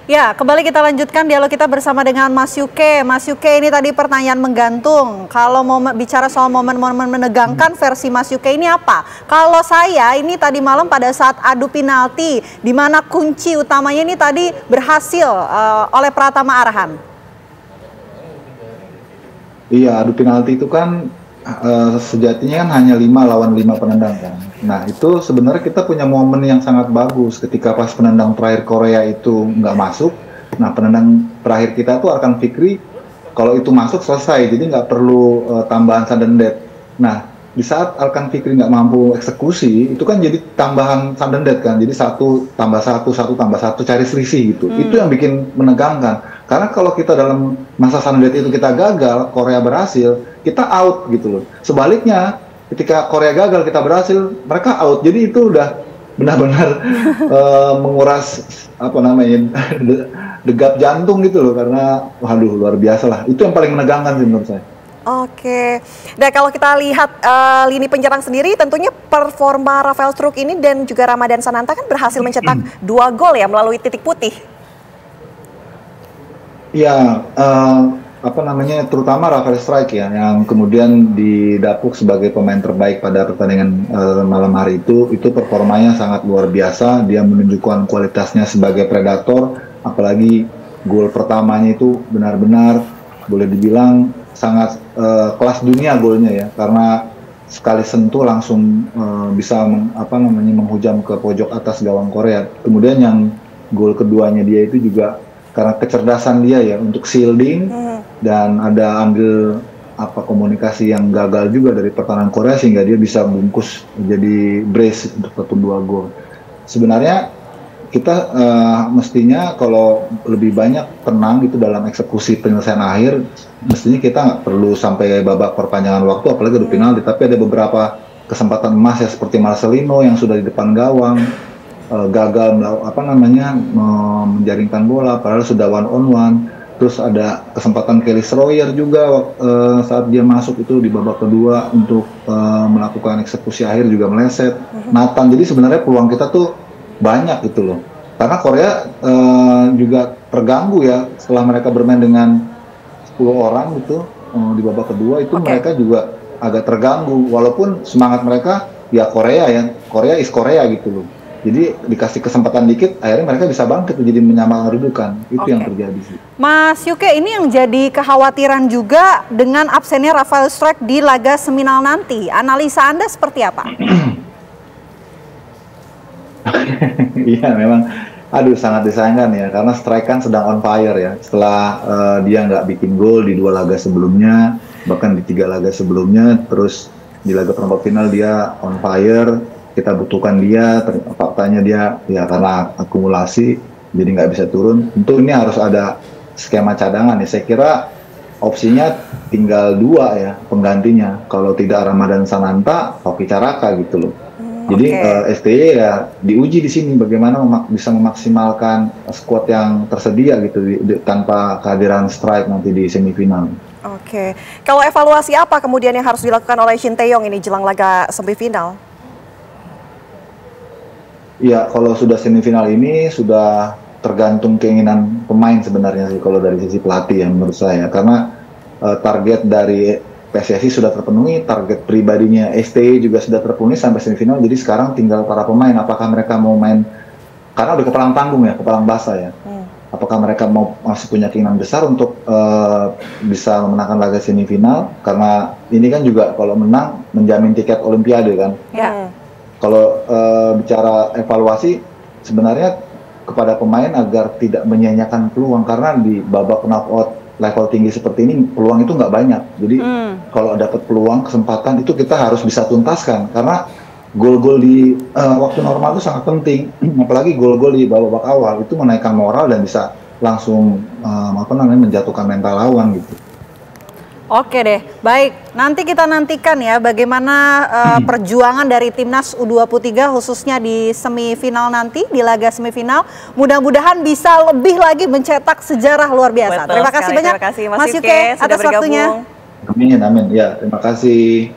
Ya, kembali kita lanjutkan dialog kita bersama dengan Mas Yuke. Mas Yuke, ini tadi pertanyaan menggantung. Kalau mau bicara soal momen-momen menegangkan versi Mas Yuke ini apa? Kalau saya ini tadi malam pada saat adu penalti, di mana kunci utamanya ini tadi berhasil oleh Pratama Arhan. Iya, adu penalti itu kan sejatinya kan hanya 5 lawan 5 penendang kan. Nah itu sebenarnya kita punya momen yang sangat bagus ketika pas penendang terakhir Korea itu nggak masuk. Nah penendang terakhir kita tuh Arkan Fikri, kalau itu masuk selesai, jadi nggak perlu tambahan sudden death. Nah di saat Arkan Fikri nggak mampu eksekusi, itu kan jadi tambahan sudden death kan. Jadi 1 tambah 1, 1 tambah 1, cari selisih gitu. Itu yang bikin menegangkan. Karena kalau kita dalam masa sudden death itu kita gagal, Korea berhasil, kita out gitu loh. Sebaliknya, ketika Korea gagal, kita berhasil, mereka out. Jadi itu udah benar-benar menguras apa namanya degap jantung gitu loh. Karena waduh luar biasa lah. Itu yang paling menegangkan sih menurut saya. Oke, nah kalau kita lihat lini penyerang sendiri, tentunya performa Rafael Struijk ini dan juga Ramadhan Sananta kan berhasil mencetak 2 gol ya melalui titik putih. Ya, apa namanya, terutama Rafael Struijk ya, yang kemudian didapuk sebagai pemain terbaik pada pertandingan malam hari itu performanya sangat luar biasa. Dia menunjukkan kualitasnya sebagai predator, apalagi gol pertamanya itu benar-benar boleh dibilang sangat kelas dunia golnya ya, karena sekali sentuh langsung bisa menghujam ke pojok atas gawang Korea. Kemudian yang gol keduanya dia itu juga karena kecerdasan dia ya untuk shielding dan ada ambil komunikasi yang gagal juga dari pertahanan Korea sehingga dia bisa bungkus jadi brace untuk 1-2 gol. Sebenarnya kita mestinya kalau lebih banyak tenang gitu dalam eksekusi penyelesaian akhir, mestinya kita nggak perlu sampai babak perpanjangan waktu apalagi adu penalti, tapi ada beberapa kesempatan emas ya seperti Marcelino yang sudah di depan gawang gagal menjaringkan bola padahal sudah 1-on-1. Terus ada kesempatan Kelly Stroyer juga saat dia masuk itu di babak kedua untuk melakukan eksekusi akhir juga meleset. Nathan, jadi sebenarnya peluang kita tuh banyak gitu loh. Karena Korea juga terganggu ya setelah mereka bermain dengan 10 orang gitu di babak kedua itu mereka juga agak terganggu walaupun semangat mereka ya Korea is Korea gitu loh. Jadi dikasih kesempatan dikit, akhirnya mereka bisa bangkit jadi menyamakan kedudukan. Itu yang terjadi sih. Mas Yuke, ini yang jadi kekhawatiran juga dengan absennya Rafael Struijk di laga semifinal nanti. Analisa Anda seperti apa? Iya memang, aduh sangat disayangkan ya, karena Struijk kan sedang on fire ya. Setelah dia nggak bikin gol di 2 laga sebelumnya, bahkan di 3 laga sebelumnya, terus di laga perempat final dia on fire. Kita butuhkan dia, faktanya dia ya karena akumulasi jadi nggak bisa turun. Tentu ini harus ada skema cadangan ya. Saya kira opsinya tinggal 2 ya penggantinya. Kalau tidak Ramadhan Sananta, Hoki Caraka gitu loh. Jadi STY ya diuji di sini bagaimana bisa memaksimalkan skuad yang tersedia gitu tanpa kehadiran Struijk nanti di semifinal. Oke, kalau evaluasi apa kemudian yang harus dilakukan oleh Shin Tae-yong ini jelang laga semifinal? Ya, kalau sudah semifinal ini sudah tergantung keinginan pemain sebenarnya sih kalau dari sisi pelatih ya menurut saya. Karena target dari PSSI sudah terpenuhi, target pribadinya STY juga sudah terpenuhi sampai semifinal. Jadi sekarang tinggal para pemain apakah mereka mau main, karena udah kepalang tanggung ya, kepalang basah ya. Apakah mereka masih punya keinginan besar untuk bisa memenangkan laga semifinal? Karena ini kan juga kalau menang menjamin tiket Olimpiade kan. Kalau bicara evaluasi, sebenarnya kepada pemain agar tidak menyia-nyiakan peluang, karena di babak knockout level tinggi seperti ini peluang itu nggak banyak. Jadi kalau dapat peluang, kesempatan itu kita harus bisa tuntaskan, karena gol-gol di waktu normal itu sangat penting, apalagi gol-gol di babak awal itu menaikkan moral dan bisa langsung menjatuhkan mental lawan gitu. Oke deh, baik. Nanti kita nantikan ya bagaimana perjuangan dari Timnas U23 khususnya di semifinal nanti, di laga semifinal. Mudah-mudahan bisa lebih lagi mencetak sejarah luar biasa. Betul terima kasih sekali, banyak terima kasih, Mas Yuke atas waktunya. Amin, amin. Ya, terima kasih.